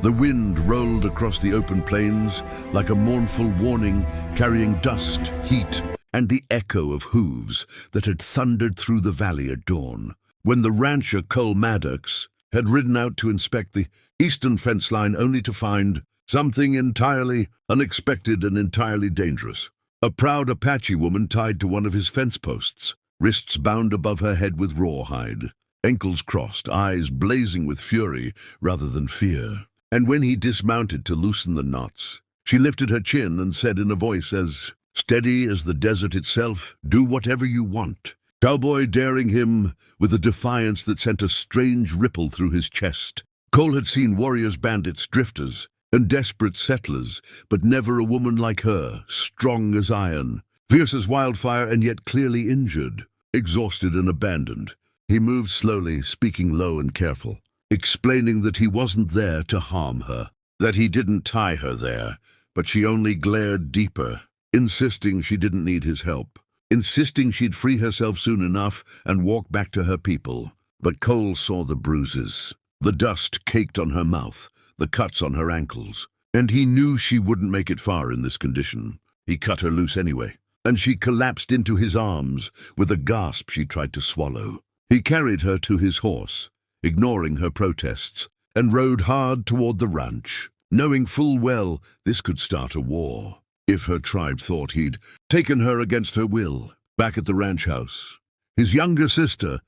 The wind rolled across the open plains like a mournful warning, carrying dust, heat, and the echo of hooves that had thundered through the valley at dawn. When the rancher Cole Maddox had ridden out to inspect the eastern fence line only to find something entirely unexpected and entirely dangerous. A proud Apache woman tied to one of his fence posts, wrists bound above her head with rawhide, ankles crossed, eyes blazing with fury rather than fear. And when he dismounted to loosen the knots, she lifted her chin and said in a voice as steady as the desert itself, "Do whatever you want." Cowboy daring him with a defiance that sent a strange ripple through his chest. Cole had seen warriors, bandits, drifters, and desperate settlers, but never a woman like her, strong as iron, fierce as wildfire, and yet clearly injured, exhausted and abandoned. He moved slowly, speaking low and careful, explaining that he wasn't there to harm her, that he didn't tie her there, but she only glared deeper, insisting she didn't need his help, insisting she'd free herself soon enough and walk back to her people. But Cole saw the bruises, the dust caked on her mouth, the cuts on her ankles, and he knew she wouldn't make it far in this condition. He cut her loose anyway, and she collapsed into his arms with a gasp she tried to swallow. He carried her to his horse, ignoring her protests, and rode hard toward the ranch, knowing full well this could start a war. If her tribe thought he'd taken her against her will, back at the ranch house, his younger sister,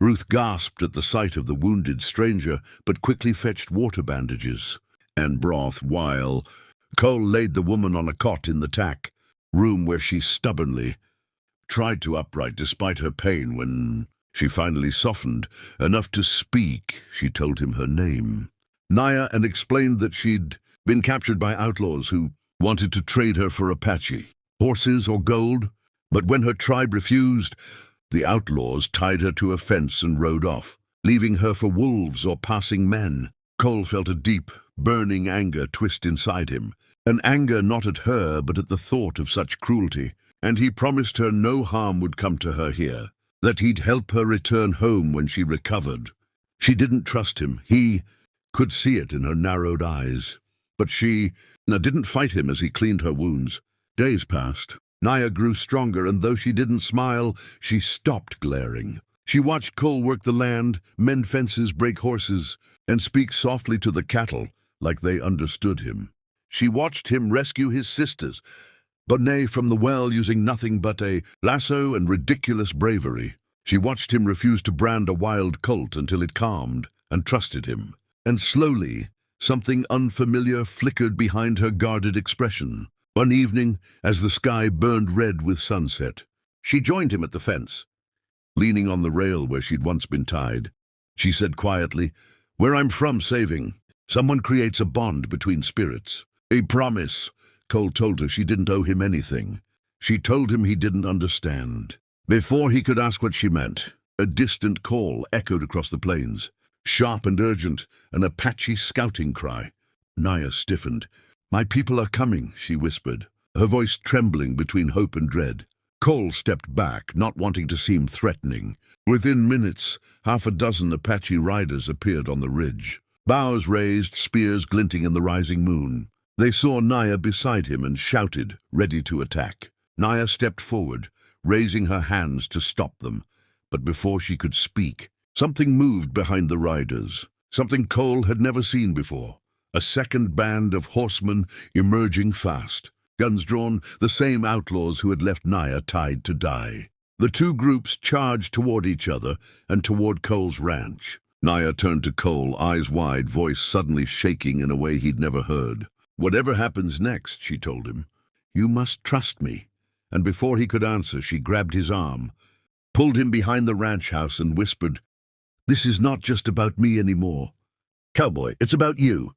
Ruth, gasped at the sight of the wounded stranger, but quickly fetched water bandages and broth while Cole laid the woman on a cot in the tack room where she stubbornly tried to upright despite her pain. When she finally softened enough to speak, she told him her name, Naya, and explained that she'd been captured by outlaws who wanted to trade her for Apache, horses or gold. But when her tribe refused, the outlaws tied her to a fence and rode off, leaving her for wolves or passing men. Cole felt a deep, burning anger twist inside him, an anger not at her but at the thought of such cruelty, and he promised her no harm would come to her here, that he'd help her return home when she recovered. She didn't trust him. He could see it in her narrowed eyes. But she didn't fight him as he cleaned her wounds. Days passed. Naya grew stronger, and though she didn't smile, she stopped glaring. She watched Cole work the land, mend fences, break horses, and speak softly to the cattle like they understood him. She watched him rescue his sisters, Bonnet, from the well using nothing but a lasso and ridiculous bravery. She watched him refuse to brand a wild colt until it calmed and trusted him. And slowly, something unfamiliar flickered behind her guarded expression. One evening, as the sky burned red with sunset, she joined him at the fence, leaning on the rail where she'd once been tied. She said quietly, "Where I'm from, saving, someone creates a bond between spirits. A promise." Cole told her she didn't owe him anything. She told him he didn't understand. Before he could ask what she meant, a distant call echoed across the plains, sharp and urgent, an Apache scouting cry. Naya stiffened. "My people are coming," she whispered, her voice trembling between hope and dread. Cole stepped back, not wanting to seem threatening. Within minutes, half a dozen Apache riders appeared on the ridge, bows raised, spears glinting in the rising moon. They saw Naya beside him and shouted, ready to attack. Naya stepped forward, raising her hands to stop them. But before she could speak, something moved behind the riders, something Cole had never seen before. A second band of horsemen emerging fast, guns drawn, the same outlaws who had left Naya tied to die. The two groups charged toward each other and toward Cole's ranch. Naya turned to Cole, eyes wide, voice suddenly shaking in a way he'd never heard. "Whatever happens next," she told him, "you must trust me." And before he could answer, she grabbed his arm, pulled him behind the ranch house and whispered, "This is not just about me anymore. Cowboy, it's about you."